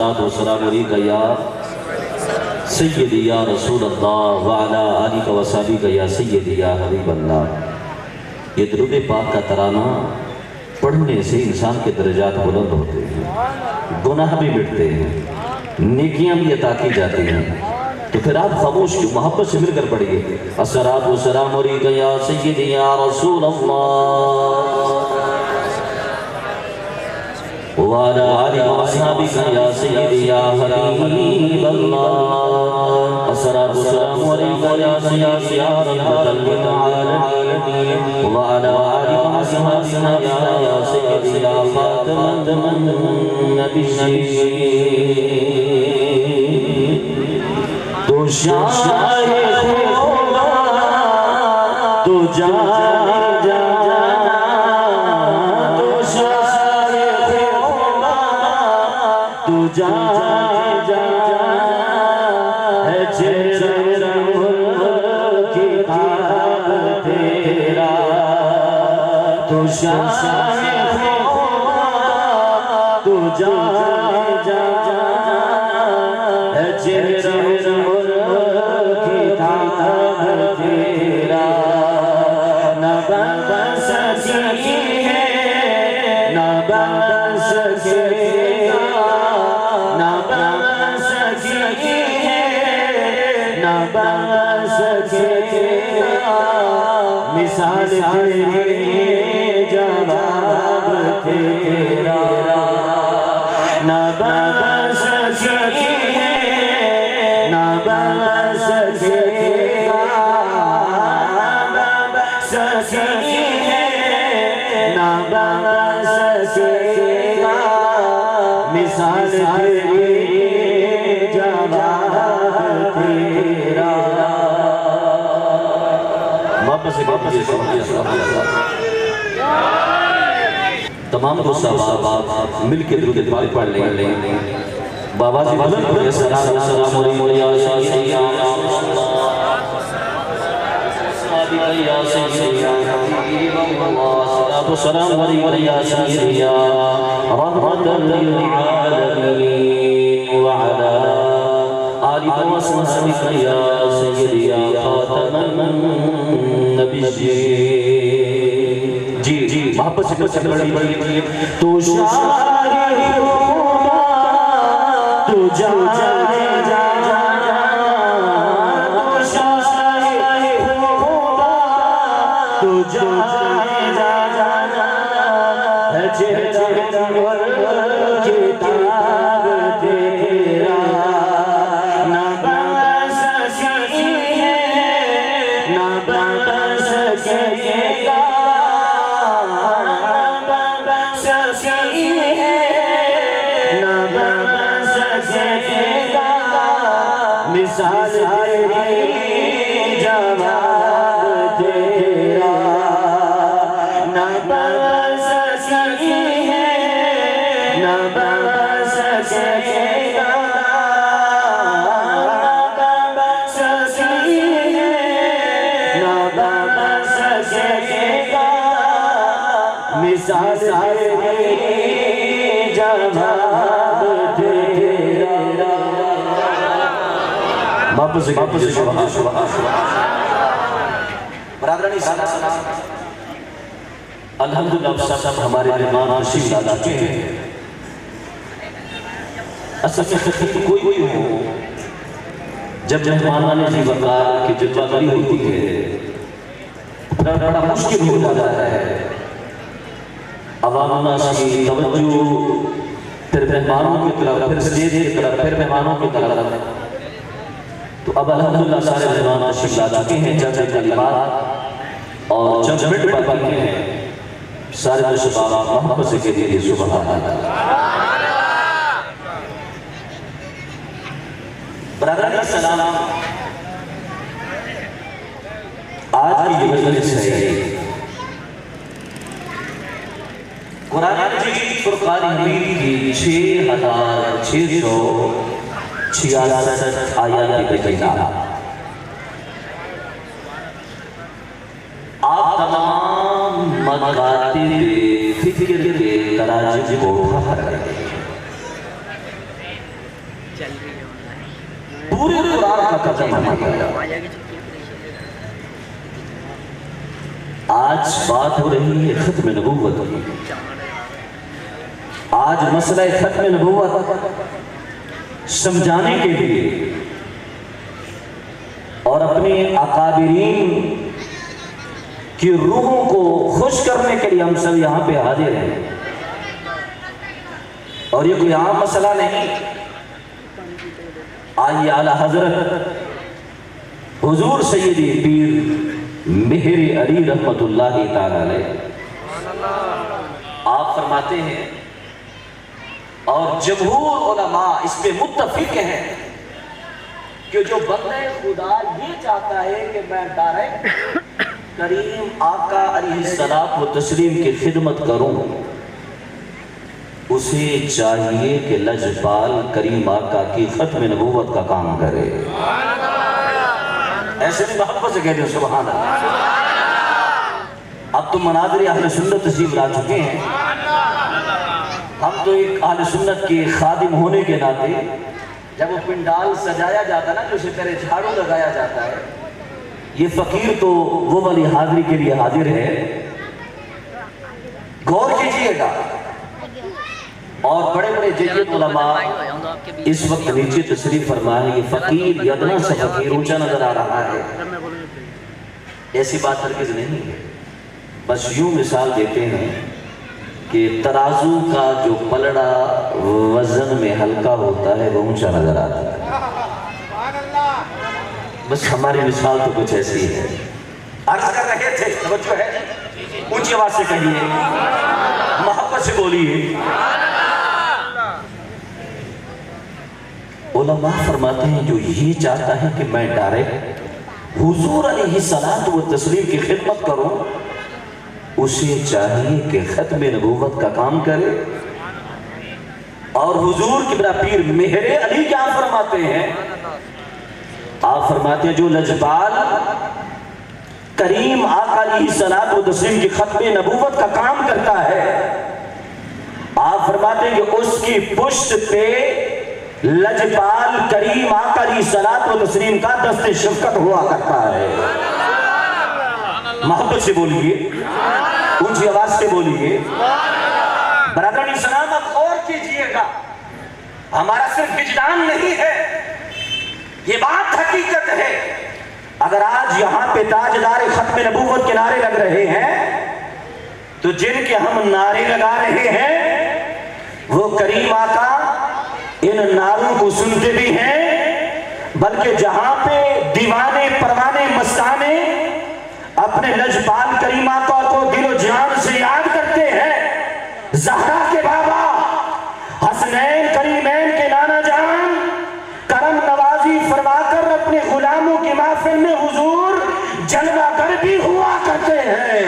والسلام علیکہ یا سیدی یا رسول اللہ وعلا آلہ و صحبہ یا سیدی یا حبیب اللہ۔ یہ درود پاک کا ترانہ پڑھنے سے انسان کے درجات بلند ہوتے ہیں، گناہ بھی مٹتے ہیں، نیکیاں بھی عطا کی جاتی ہیں۔ تو پھر آپ خاموش کیوں، محبت سے مل کر پڑھیے۔ الصلاۃ والسلام علیکہ یا سیدی یا رسول اللہ وعلى آلہ وصحبہ یا سیدی یا حبیب اللہ۔ الصلاۃ والسلام علیکہ یا سیدی یا رحمۃ للعالمین وعلى آلہ وصحبہ یا سیدی یا خاتم النبیین۔ تو شاہ خدا تو جان ہے چہرہ کتاب تیرا، تو شاہ تو جان ہے چہرہ کتاب تیرا۔ نہ بن سکی ہے نہ بن سکے مثال تیری جواب تیرا، نہ بن سکی ہے نہ بن سکے گا، سکی ہے نہ بن سکے گا، مثال تیری جواب تیرا۔ تمام دوست صاحب مل کے درود پاک پڑھ لیں۔ بابا جی بلند پڑھیں۔ السلام علیکم یا سیدی یا السلام علیکم یا سیدی یا رحمۃ للعالمین وعلا آلہ وصحبہ یا سیدی یا خاتم النبیین۔ جی محبت سے پڑھیے۔ تو شاہ خدا تو جان تو شاہ خدا تو جان ہے چہرہ کتاب تیرا، نہ بن سکی ہے نہ بن سکے گا، مثال تیری جواب تیرا، نہ بن سکی ہے نہ بن سکے گا، نہ بن سکی ہے نہ بن سکے گا، مثال تیری جواب تیرا۔ واپس برادرانی سلام۔ الحمدللہ اب سب ہمارے مہمان تشریف لا چکے ہیں۔ اصل میں خطیب کوئی ہو، جب مہمانان کی وقار کی جلوہ گری ہوتی ہے بڑا مشکل ہو جاتا ہے۔ عوام الناس کی توجہ پھر مہمانوں کی طرف، پھر سٹیج کی طرف، پھر مہمانوں کی طرف۔ تو اب الحمدللہ سارے مہمان تشریف لا چکے ہیں، چند کلمات اور چند منٹ باقی ہیں۔ سارے دوست بابا محبت سے کہتے ہیں سبحان اللہ۔ برادران السلام، آج کی یہ مجلس ہے قرآن مجید فرقان حمید کی 6666 آیات کی کتاب۔ آپ تمام مکاتب فکر کے تراجم کو پڑھ رہے ہیں۔ پورے قرآن کا ترجمہ کیا۔ آج بات ہو رہی ہے ختم نبوت کی۔ آج مسئلہ ختم نبوت سمجھانے کے لیے اور اپنے اکابرین کی روحوں کو خوش کرنے کے لیے ہم سب یہاں پہ حاضر ہیں، اور یہ کوئی عام مسئلہ نہیں۔ آئیے اعلیٰ حضرت حضور سیدی پیر مہر علی رحمت اللہ تعالی علیہ آپ فرماتے ہیں، اور جمہور علماء اس پہ متفق ہیں کہ جو بندہ خدا یہ چاہتا ہے کہ میں ڈائریکٹ کریم آقا علیہ السلام و تسلیم کی خدمت کروں، اسے چاہیے کہ لجپال کریم آقا کی ختم نبوت کا کام کرے۔ ایسے بھی محبت سے کہتے ہیں سبحان اللہ۔ اب تو مناظر اہل سنت تشریف لا چکے ہیں، ہم تو ایک اہل سنت کے خادم ہونے کے ناطے جب وہ پنڈال سجایا جاتا نا، جو اسے پہلے جھاڑو لگایا جاتا ہے، یہ فقیر تو وہ والی حاضری کے لیے حاضر ہے، غور کیجئے گا۔ اور بڑے بڑے جدید علماء اس وقت نیچے تشریف فرمائے، یہ فقیر یدنا سے فقیر اونچا نظر آ رہا ہے، ایسی بات ہرگز نہیں ہے۔ بس یوں مثال دیتے ہیں کہ ترازو کا جو پلڑا وزن میں ہلکا ہوتا ہے وہ اونچا نظر آتا ہے۔ بس ہماری مثال تو کچھ ایسی ہے۔ عرض کر رہے تھے، توجہ ہے، اونچی آواز سے کہیے، محبت سے بولیے۔ علماء فرماتے ہیں جو یہ چاہتا ہے کہ میں ڈائریکٹ حضور علیہ الصلوۃ والتسلیم کی خدمت کروں، اسے چاہیے کہ ختم نبوت کا کام کرے۔ اور حضور کی برا پیر مہر علی کیا فرماتے ہیں؟ آپ فرماتے ہیں جو لجپال کریم آقا علیہ الصلوۃ والتسلیم کی ختم نبوت کا کام کرتا ہے، آپ فرماتے ہیں کہ اس کی پشت پہ لجپال کریم آقا علیہ الصلوۃ والتسلیم کا دست شفقت ہوا کرتا ہے۔ محبت سے بولیے، اونچی آواز سے بولیے۔ برادران اسلام اب غور کیجئے گا، ہمارا صرف وجدان نہیں ہے، یہ بات حقیقت ہے۔ اگر آج یہاں پہ تاجدار ختم نبوت کے نعرے لگ رہے ہیں، تو جن کے ہم نعرے لگا رہے ہیں وہ کریم آقا ان نعروں کو سنتے بھی ہیں، بلکہ جہاں پہ دیوانے پروانے مستانے اپنے لجپال کریم آقا کو دل و جان سے یاد کرتے ہیں، زہرا کے بابا حسنین کریمین کے نانا جان کرم نوازی فرما کر اپنے غلاموں کی محفل میں حضور جلوہ گر بھی ہوا کرتے ہیں۔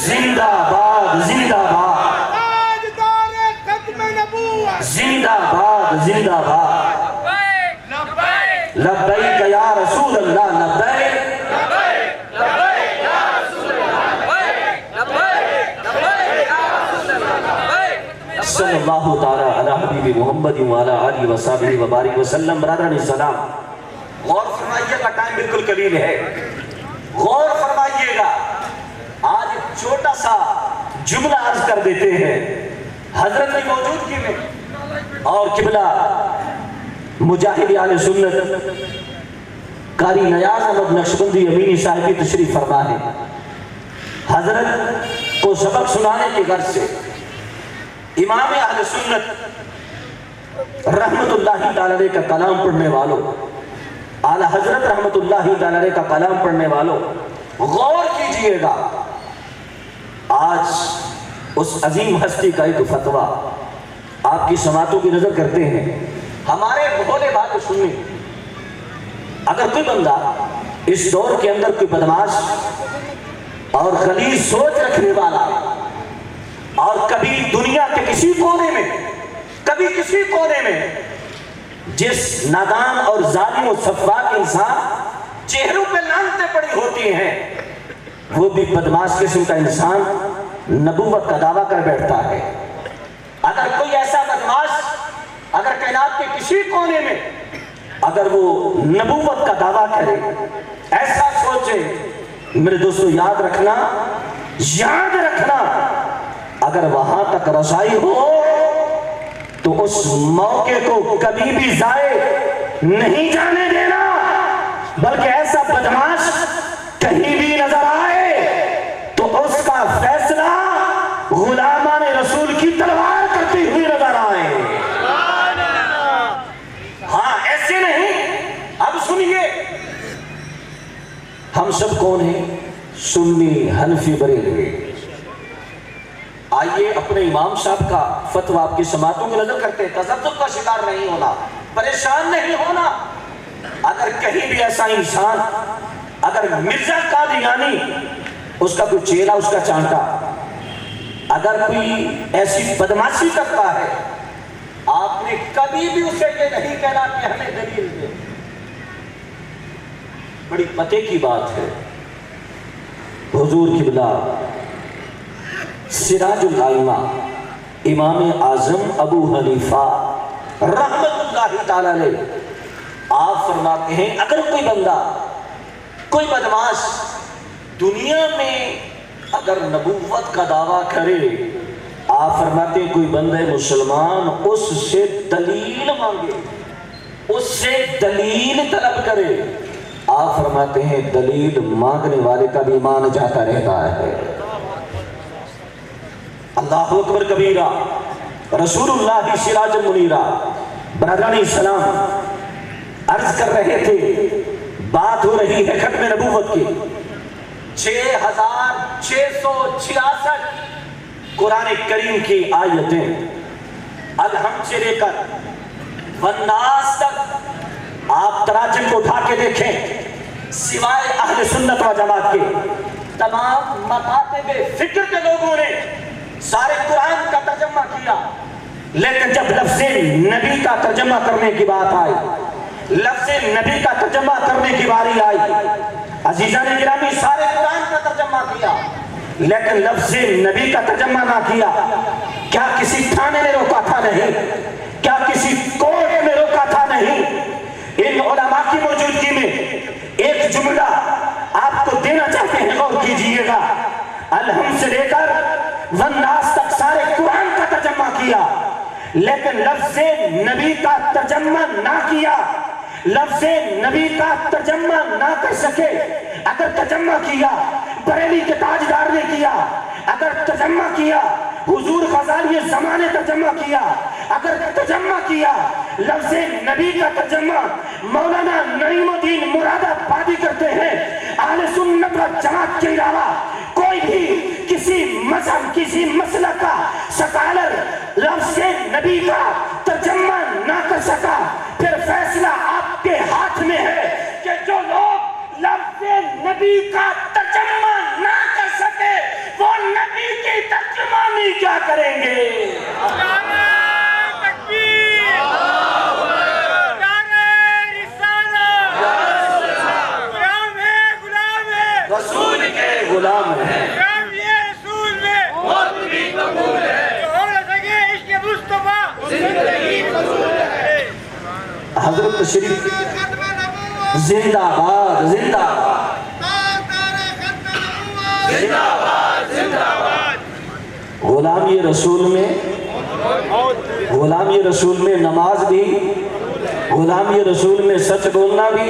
زندہ باد زندہ باد، زندہ باد زندہ باد، لبیک یا رسول اللہ، لبیک صلی اللہ تعالی علی حبیب محمد وعلی آلہ وصحبہ وبارک وسلم۔ برادران السلام، غور فرمائیے گا، ٹائم بالکل قلیل ہے، غور فرمائیے گا۔ آج ایک چھوٹا سا جملہ عرض کر دیتے ہیں حضرت کی موجودگی میں، اور قبلہ مجاہد اہل سنت قاری نیاز احمد نقشبندی امینی صاحب کی تشریف فرما ہے۔ حضرت کو سبق سنانے کی غرض سے امام اہل سنت رحمت اللہ تعالی علیہ کا کلام پڑھنے والوں، اعلی حضرت رحمت اللہ تعالی علیہ کا کلام پڑھنے والوں، غور کیجئے گا۔ آج اس عظیم ہستی کا ایک فتویٰ آپ کی سماعتوں کی نظر کرتے ہیں، ہمارے بھولے بات سنیں۔ اگر کوئی بندہ اس دور کے اندر کوئی بدماش اور غلیظ سوچ رکھنے والا، اور کبھی دنیا کے کسی کونے میں، کبھی کسی کونے میں جس نادان اور ظالم و سفاک انسان چہروں پہ لعنتیں پڑی ہوتی ہیں، وہ بھی بدماش قسم کا انسان نبوت کا دعویٰ کر بیٹھتا ہے۔ اگر کوئی ایسا بدماش اگر کائنات کے کسی کونے میں اگر وہ نبوت کا دعویٰ کرے، ایسا سوچے، میرے دوستو یاد رکھنا اگر وہاں تک رسائی ہو تو اس موقع کو کبھی بھی ضائع نہیں جانے دینا، بلکہ ایسا بدماش کہیں بھی نظر آئے تو اس کا فیصلہ غلامان رسول کی تلوار کرتی ہوئی نظر آئے۔ ہاں ایسے نہیں۔ اب سنیے، ہم سب کون ہیں؟ سنی، حنفی، بریلوی۔ آئیے اپنے امام صاحب کا فتویٰ آپ کی سماعتوں کی نظر کرتے ہیں۔ تذبذب کا شکار نہیں ہونا، پریشان نہیں ہونا۔ اگر کہیں بھی ایسا انسان، اگر مرزا قادیانی، اس کا کوئی چیلا، اس کا چانٹا، اگر کوئی ایسی بدماشی کرتا ہے، آپ نے کبھی بھی اسے یہ نہیں کہنا کہ ہمیں دلیل دے۔ بڑی پتے کی بات ہے، حضور قبلہ سراج الائمہ امام اعظم ابو حنیفہ رحمت اللہ تعالیٰ علیہ، آپ فرماتے ہیں اگر کوئی بندہ، کوئی بدماش دنیا میں اگر نبوت کا دعویٰ کرے، آپ فرماتے ہیں کوئی بندہ مسلمان اس سے دلیل مانگے، اس سے دلیل طلب کرے، آپ فرماتے ہیں دلیل مانگنے والے کا بھی ایمان جاتا رہتا ہے۔ اللہ اکبر کبیرہ، رسول اللہ سراج منیرہ۔ برادران اسلام، عرض کر رہے تھے، بات ہو رہی ہے ختم نبوت کی۔ 6666 قرآن کریم کی آیتیں الحم سے لے کر والناس تک آپ تراجم کو اٹھا کے دیکھیں، سوائے اہل سنت و جماعت کے تمام مکاتب فکر کے لوگوں نے سارے قرآن کا ترجمہ کیا، لیکن جب لفظ نبی کا ترجمہ کرنے کی بات آئی، لفظ نبی کا ترجمہ کرنے کی باری آئی، عزیزان گرامی سارے قرآن کا ترجمہ کیا، لیکن لفظ نبی کا ترجمہ نہ کیا۔ کیا کسی تھانے نے روکا تھا؟ نہیں۔ کیا کسی کورٹ میں روکا تھا؟ نہیں۔ ان علماء کی موجودگی میں ایک جملہ آپ کو دینا چاہتے ہیں، غور کیجئے گا۔ الحم سے لے کر والناس تک سارے قرآن کا ترجمہ کیا، لیکن لفظ نبی کا ترجمہ نہ کیا، لفظ نبی کا ترجمہ نہ کر سکے۔ اگر ترجمہ کیا بریلی کے تاجدار نے کیا، اگر ترجمہ کیا حضور غزالی زمان نے ترجمہ کیا، اگر ترجمہ کیا لفظ نبی کا ترجمہ مولانا نعیم الدین مراد آبادی کرتے ہیں، اہل سنت و جماعت کے علاوہ کوئی بھی کسی مذہب، کسی مسلک کا سکالر لفظ نبی کا ترجمہ نہ کر سکا۔ پھر فیصلہ آپ کے ہاتھ میں ہے کہ جو لوگ لفظ نبی کا ترجمہ نہ کر سکے وہ نبی کی ترجمانی کیا کریں گے؟ رسول کے غلام ہیں، رسول میں موت بھی قبول ہے، جو ہو نہ سکے عشق مصطفیٰ زندگی قبول ہے۔ حضرت شریف زندہ باد، زندہ باد، زندہ باد، زندہ باد۔ غلامی رسول میں، غلامی رسول میں نماز بھی، غلامی رسول میں سچ بولنا بھی،